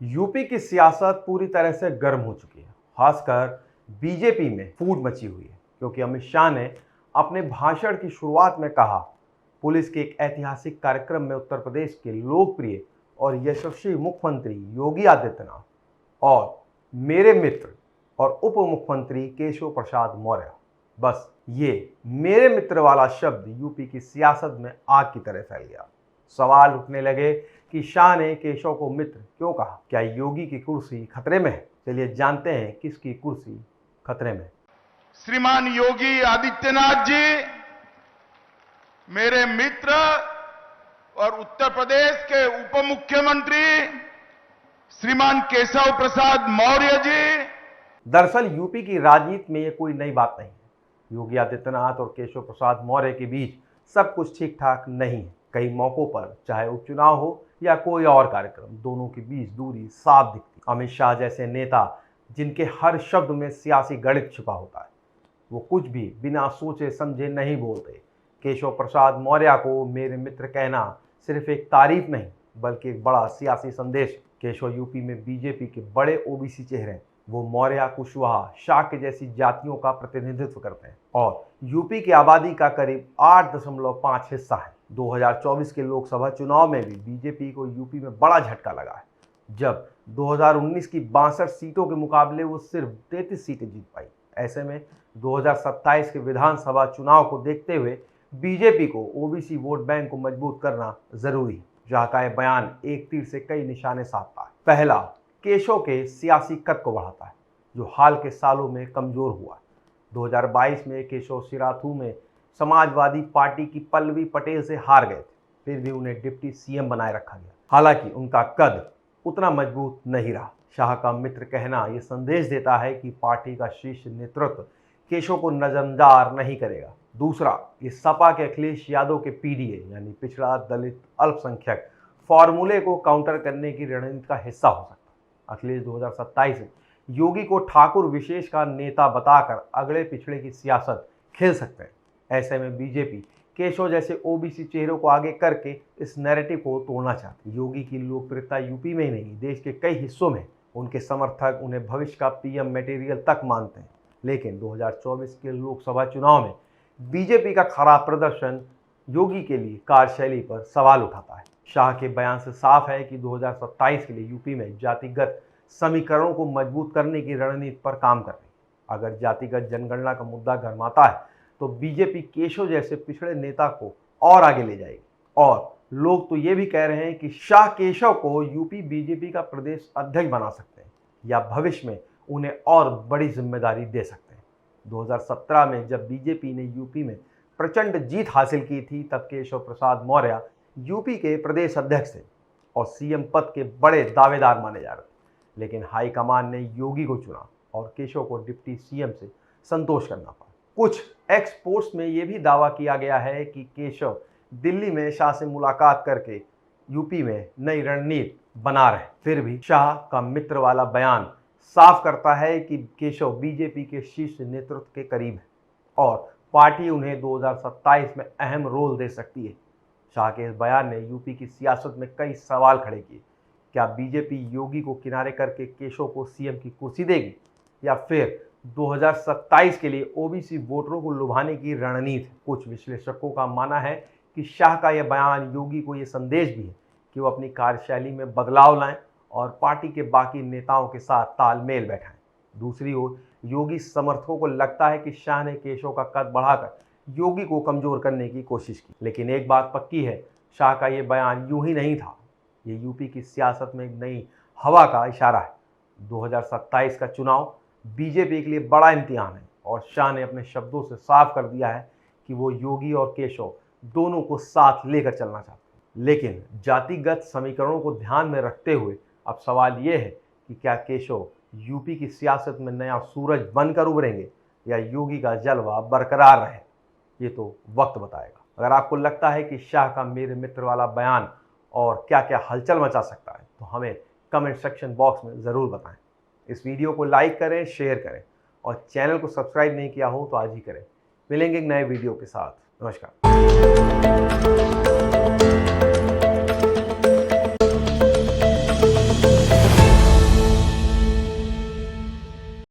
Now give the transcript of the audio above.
UP की सियासत पूरी तरह से गर्म हो चुकी है। खासकर बीजेपी में फूट मची हुई है, क्योंकि अमित शाह ने अपने भाषण की शुरुआत में कहा, पुलिस के एक ऐतिहासिक कार्यक्रम में उत्तर प्रदेश के लोकप्रिय और यशस्वी मुख्यमंत्री योगी आदित्यनाथ और मेरे मित्र और उप मुख्यमंत्री केशव प्रसाद मौर्य। बस ये मेरे मित्र वाला शब्द यूपी की सियासत में आग की तरह फैल गया। सवाल उठने लगे कि शाह ने केशव को मित्र क्यों कहा। क्या योगी की कुर्सी खतरे में है? चलिए जानते हैं किसकी कुर्सी खतरे में है। श्रीमान योगी आदित्यनाथ जी मेरे मित्र और उत्तर प्रदेश के उप मुख्यमंत्री श्रीमान केशव प्रसाद मौर्य जी। दरअसल यूपी की राजनीति में ये कोई नई बात नहीं है। योगी आदित्यनाथ और केशव प्रसाद मौर्य के बीच सब कुछ ठीक ठाक नहीं है। कई मौकों पर चाहे उपचुनाव हो या कोई और कार्यक्रम, दोनों के बीच दूरी साफ दिखती। अमित शाह जैसे नेता जिनके हर शब्द में सियासी गणित छिपा होता है, वो कुछ भी बिना सोचे समझे नहीं बोलते। केशव प्रसाद मौर्य को मेरे मित्र कहना सिर्फ एक तारीफ नहीं बल्कि एक बड़ा सियासी संदेश है। केशव यूपी में बीजेपी के बड़े ओबीसी चेहरे हैं। वो मौर्य, कुशवाहा, शाक्य जैसी जातियों का प्रतिनिधित्व करते हैं और यूपी की आबादी का करीब 8.5 हिस्सा है। 2024 के लोकसभा चुनाव में भी बीजेपी को यूपी में बड़ा झटका लगा है, जब 2019 की 62 सीटों के मुकाबले वो सिर्फ 33 सीटें जीत पाई। ऐसे में 2027 के विधानसभा चुनाव को देखते हुए बीजेपी को ओबीसी वोट बैंक को मजबूत करना जरूरी है। शाह का यह बयान एक तीर से कई निशाने साधता है। पहला, केशव के सियासी कद को बढ़ाता है, जो हाल के सालों में कमजोर हुआ है। 2022 में केशव सिराथू में समाजवादी पार्टी की पल्लवी पटेल से हार गए थे, फिर भी उन्हें डिप्टी सीएम बनाए रखा गया। हालांकि उनका कद उतना मजबूत नहीं रहा। शाह का मित्र कहना यह संदेश देता है कि पार्टी का शीर्ष नेतृत्व केशव को नजरअंदाज नहीं करेगा। दूसरा, ये सपा के अखिलेश यादव के पीडीए यानी पिछड़ा दलित अल्पसंख्यक फॉर्मूले को काउंटर करने की रणनीति का हिस्सा हो सकता है। अखिलेश 2027 में योगी को ठाकुर विशेष का नेता बताकर अगले पिछड़े की सियासत खेल सकते हैं। ऐसे में बीजेपी केशव जैसे ओबीसी चेहरों को आगे करके इस नैरेटिव को तोड़ना चाहती है। योगी की लोकप्रियता यूपी में ही नहीं, देश के कई हिस्सों में उनके समर्थक उन्हें भविष्य का पीएम मटेरियल तक मानते हैं। लेकिन 2024 के लोकसभा चुनाव में बीजेपी का खराब प्रदर्शन योगी के लिए कार्यशैली पर सवाल उठाता है। शाह के बयान से साफ है कि 2027 के लिए यूपी में जातिगत समीकरणों को मजबूत करने की रणनीति पर काम कर रही है। अगर जातिगत जनगणना का मुद्दा गरमाता है तो बीजेपी केशव जैसे पिछड़े नेता को और आगे ले जाएगी। और लोग तो ये भी कह रहे हैं कि शाह केशव को यूपी बीजेपी का प्रदेश अध्यक्ष बना सकते हैं या भविष्य में उन्हें और बड़ी जिम्मेदारी दे सकते हैं। 2017 में जब बीजेपी ने यूपी में प्रचंड जीत हासिल की थी, तब केशव प्रसाद मौर्य यूपी के प्रदेश अध्यक्ष थे और सीएम पद के बड़े दावेदार माने जा रहे थे। लेकिन हाईकमान ने योगी को चुना और केशव को डिप्टी सीएम से संतोष करना पड़ा। कुछ एक्सपोर्ट्स में यह भी दावा किया गया है कि केशव दिल्ली में शाह से मुलाकात करके यूपी में नई रणनीति बना रहे। फिर भी शाह का मित्र वाला बयान साफ करता है कि केशव बीजेपी के शीर्ष नेतृत्व के करीब है और पार्टी उन्हें 2027 में अहम रोल दे सकती है। शाह के इस बयान ने यूपी की सियासत में कई सवाल खड़े किए। क्या बीजेपी योगी को किनारे करके केशव को सीएम की कुर्सी देगी या फिर 2027 के लिए ओबीसी वोटरों को लुभाने की रणनीति? कुछ विश्लेषकों का मानना है कि शाह का यह बयान योगी को यह संदेश भी है कि वो अपनी कार्यशैली में बदलाव लाएं और पार्टी के बाकी नेताओं के साथ तालमेल बैठाएं। दूसरी ओर योगी समर्थकों को लगता है कि शाह ने केशव का कद बढ़ाकर योगी को कमजोर करने की कोशिश की। लेकिन एक बात पक्की है, शाह का यह बयान यूं ही नहीं था। ये यूपी की सियासत में एक नई हवा का इशारा है। 2027 का चुनाव बीजेपी के लिए बड़ा इम्तिहान है और शाह ने अपने शब्दों से साफ कर दिया है कि वो योगी और केशव दोनों को साथ लेकर चलना चाहते हैं। लेकिन जातिगत समीकरणों को ध्यान में रखते हुए अब सवाल ये है कि क्या केशव यूपी की सियासत में नया सूरज बनकर उभरेंगे या योगी का जलवा बरकरार रहे? ये तो वक्त बताएगा। अगर आपको लगता है कि शाह का मेरे मित्र वाला बयान और क्या क्या हलचल मचा सकता है तो हमें कमेंट सेक्शन बॉक्स में ज़रूर बताएं। इस वीडियो को लाइक करें, शेयर करें और चैनल को सब्सक्राइब नहीं किया हो तो आज ही करें। मिलेंगे एक नए वीडियो के साथ। नमस्कार।